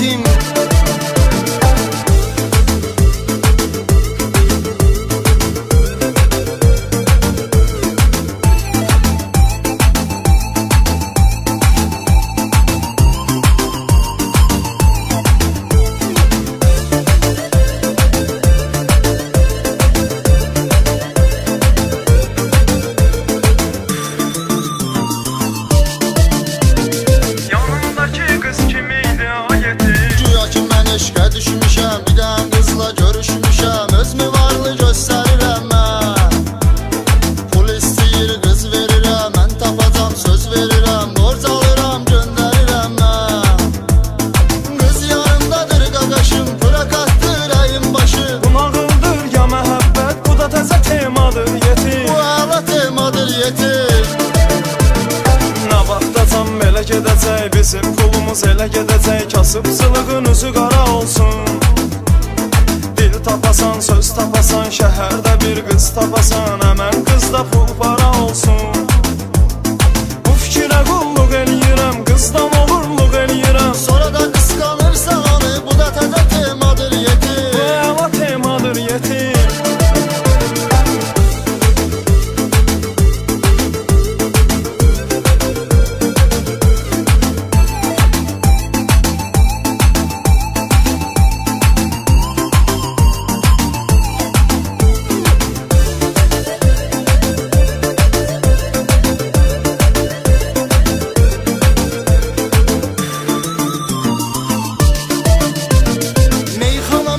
yetim. Eşqə düşmüşəm, bir dən qızla görüşmüşəm. Özümü varlı göstərirəm mən. Pul istəyir, qız verirəm. Mən tapacam, söz verirəm. Borc alıram, göndərirəm mən. Qız yanımdadır qaqaşım, pırakatdır əyim başım. Bu nağıldır ya məhəbbət, bu da təzə temadır yetim. Bu əla temadır yetim. Nə vaxtacan belə gedəcək, bizim pulumuz elə gedəcək. Kasıbçılığın üzü qara olsun. Dil tapasan, söz tapasan, şəhərdə bir qız tapasan. Həmən qızda pul para olsun. Bu fikirə qulluq eləyirəm, qızdan oğurluq eləyirəm. Sonra da qısqanırsan onu, bu da təzə temadır yetim. Bu əla temadır yetim.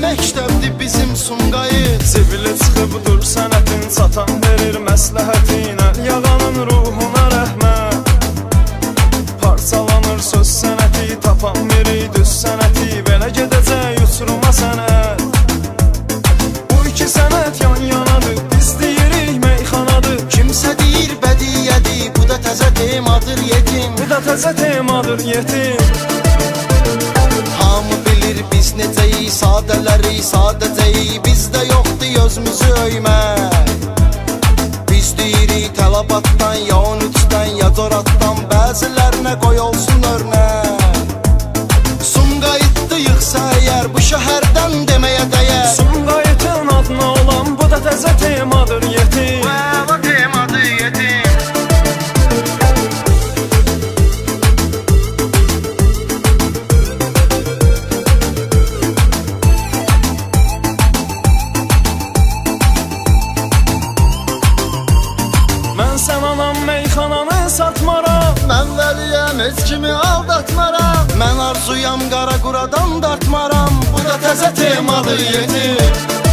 Məktəbdir bizim Sumqayıt. Zibili çıxıb dur sənətin, satan verir məsləhətin. Əl yağanın ruhuna rəhmət. Parçalanır söz sənəti, tapan biri düz sənəti. Belə gedəcək uçuruma sənət. Bu iki sənət yan yanadır, biz deyirik meyxanadır. Kimsə deyir bədiyyədir, bu da təzə temadır yetim. Bu da təzə temadır yetim. Hamı bilir biz necəyi, sadələri sadəcəyi. Bizdə yoxdur özümüzü öymək. Biz deyirik tələbatdan, ya 13-dən, ya Coratdan. Bəzilərinə qoy olsun örnək. Sumqayıtdı yıxsa əgər, bu şəhərdən deməyə dəyər. Sumqayıtın adına olan, bu da təzə temadır yetim. Bu temadır yetim. Mən sən anam meyxananı satmaram. Mən vəliyəm, heç kimi aldatmaram. Mən arzuyam, qara quradan dartmaram. Bu da təzə temadır yetim.